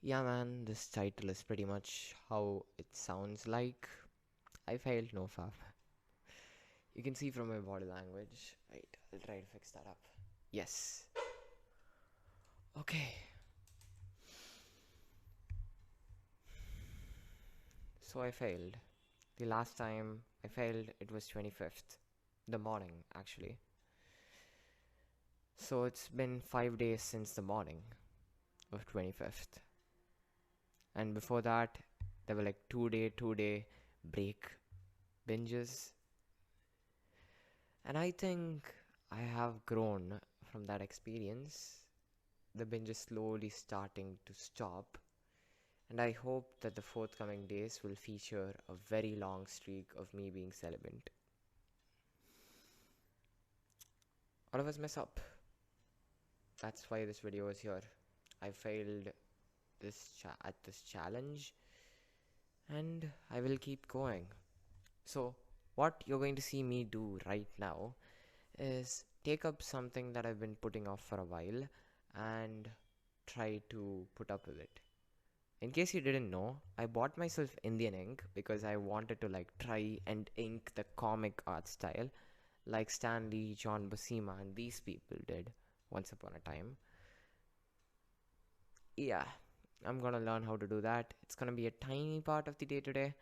Yeah, man, this title is pretty much how it sounds like. I failed no fab. You can see from my body language. Right, I'll try to fix that up. Yes. Okay. So I failed. The last time I failed, it was 25th. The morning, actually. So it's been 5 days since the morning of 25th. And before that, there were like 2 day break binges. And I think I have grown from that experience. The binge is slowly starting to stop, and I hope that the forthcoming days will feature a very long streak of me being celibate. All of us mess up. That's why this video is here. I failed at this challenge, and I will keep going. So, what you're going to see me do right now is take up something that I've been putting off for a while and try to put up with it. In case you didn't know, I bought myself Indian ink because I wanted to try and ink the comic art style like Stan Lee, John Buscema and these people did once upon a time. Yeah, I'm gonna learn how to do that. It's gonna be a tiny part of the day today.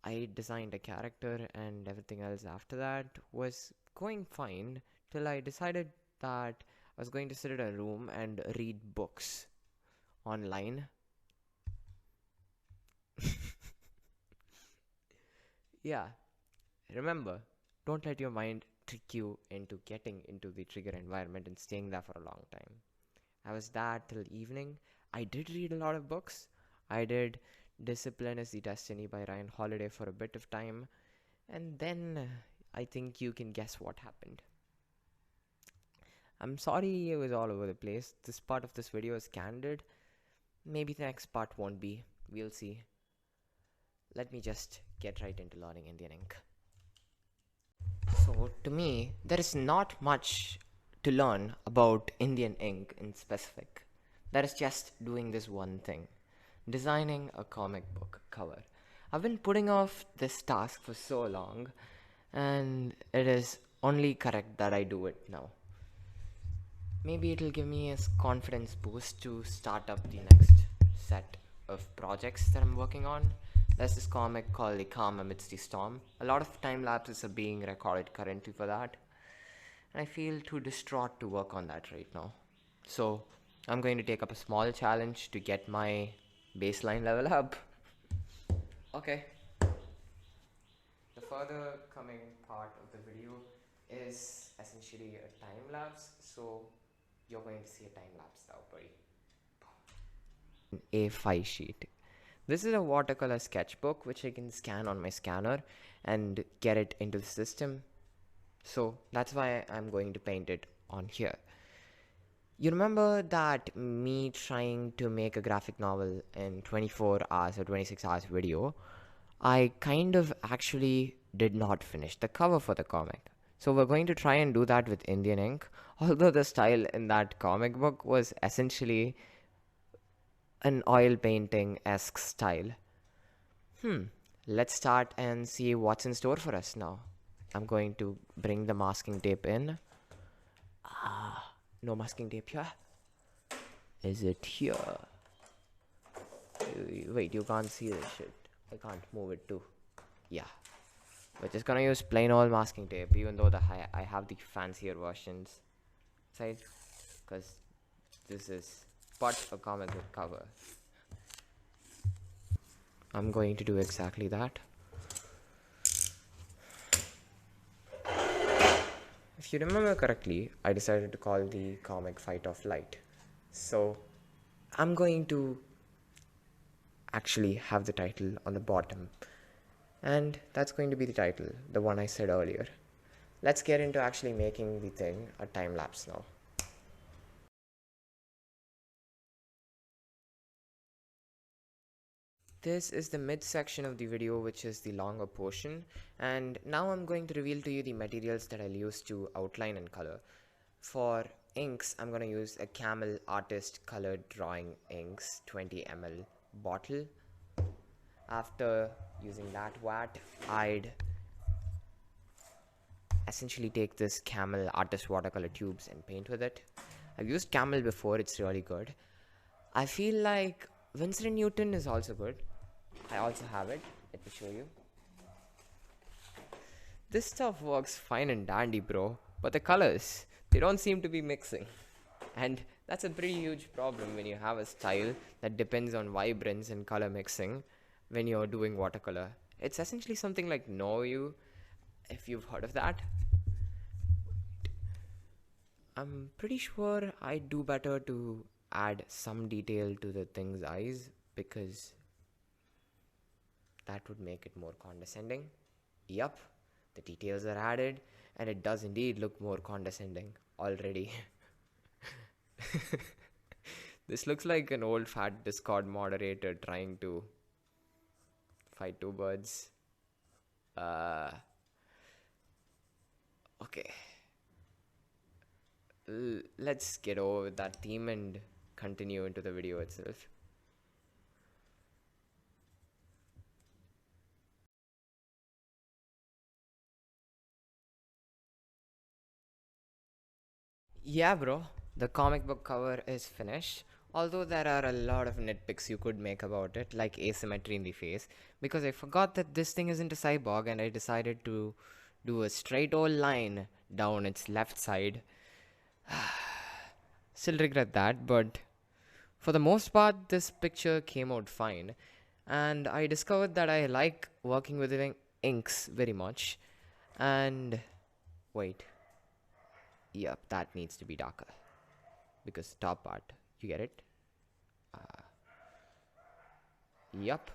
I designed a character and everything else after that was going fine till I decided that I was going to sit in a room and read books online. Yeah, remember, don't let your mind trick you into getting into the trigger environment and staying there for a long time. I was there till evening. I did read a lot of books. I did Discipline is the Destiny by Ryan Holiday for a bit of time. And then I think you can guess what happened. I'm sorry it was all over the place. This part of this video is candid. Maybe the next part won't be. We'll see. Let me just get right into learning Indian ink. So, to me, there is not much to learn about Indian ink in specific. There is just doing this one thing, designing a comic book cover. I've been putting off this task for so long, and it is only correct that I do it now. Maybe it'll give me a confidence boost to start up the next set of projects that I'm working on. There's this comic called The Calm Amidst the Storm. A lot of time lapses are being recorded currently for that, and I feel too distraught to work on that right now. So, I'm going to take up a small challenge to get my baseline level up. Okay. The further coming part of the video is essentially a time lapse, so you're going to see a time lapse now, buddy. A5 sheet. This is a watercolor sketchbook which I can scan on my scanner and get it into the system. So that's why I'm going to paint it on here. You remember that me trying to make a graphic novel in 24 hours or 26 hours video? I kind of actually did not finish the cover for the comic. So we're going to try and do that with Indian ink. Although the style in that comic book was essentially an oil painting-esque style. Let's start and see what's in store for us now. I'm going to bring the masking tape in. No masking tape here. Is it here? Wait, you can't see this shit. I can't move it too. Yeah. We're just gonna use plain old masking tape, even though I have the fancier versions. Side, because this is but a comic book cover. I'm going to do exactly that. If you remember correctly, I decided to call the comic Fight of Light. So I'm going to actually have the title on the bottom. And that's going to be the title, the one I said earlier. Let's get into actually making the thing a time lapse now. This is the mid-section of the video, which is the longer portion, and now I'm going to reveal to you the materials that I'll use to outline and color. For inks, I'm going to use a Camel Artist Colored Drawing Inks 20 ml bottle. After using that vat, I'd essentially take this Camel Artist watercolor tubes and paint with it. I've used Camel before, it's really good. I feel like Winsor & Newton is also good. I also have it. Let me show you. This stuff works fine and dandy, bro. But the colors, they don't seem to be mixing. And that's a pretty huge problem when you have a style that depends on vibrance and color mixing when you're doing watercolor. It's essentially something like Know You, if you've heard of that. I'm pretty sure I'd do better to add some detail to the thing's eyes, because that would make it more condescending. Yup, the details are added, and it does indeed look more condescending already. This looks like an old fat Discord moderator trying to fight two birds. Okay. Let's get over that theme and continue into the video itself. Yeah, bro, the comic book cover is finished, although there are a lot of nitpicks you could make about it, like asymmetry in the face, because I forgot that this thing isn't a cyborg and I decided to do a straight old line down its left side. Still regret that, but for the most part, this picture came out fine. And I discovered that I like working with inks very much. And wait. Yep, that needs to be darker. Because top part, you get it? Yup.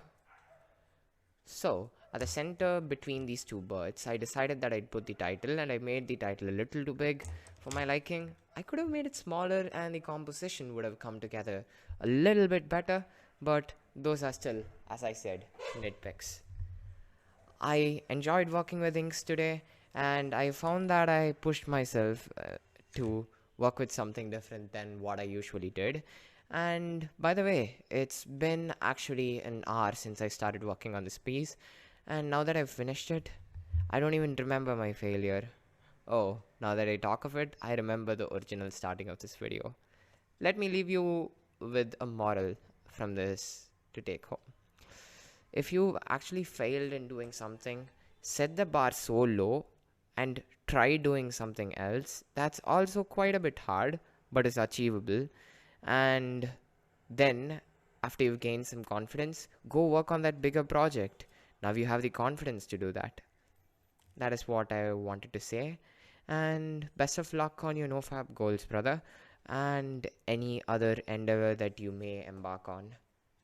So, at the center between these two birds, I decided that I'd put the title, and I made the title a little too big for my liking. I could have made it smaller and the composition would have come together a little bit better, but those are still, as I said, nitpicks. I enjoyed working with inks today, and I found that I pushed myself to work with something different than what I usually did. And by the way, it's been actually an hour since I started working on this piece, and now that I've finished it, I don't even remember my failure. Oh, now that I talk of it, I remember the original starting of this video. Let me leave you with a moral from this to take home. If you actually failed in doing something, set the bar so low and try doing something else that's also quite a bit hard but is achievable. And then, after you've gained some confidence, go work on that bigger project. Now you have the confidence to do that. That is what I wanted to say. And best of luck on your NoFap goals, brother. And any other endeavor that you may embark on.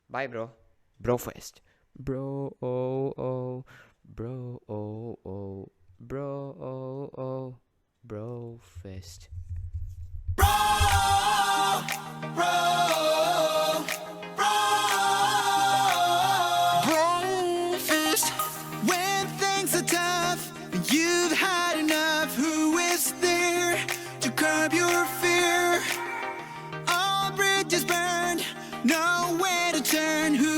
Bye, bro. Brofist. Bro, oh, oh. Bro, oh, oh. Bro, oh, oh. Brofist. Brofist. When things are tough, you've had enough. Who is there to curb your fear? All bridges burned, nowhere to turn. Who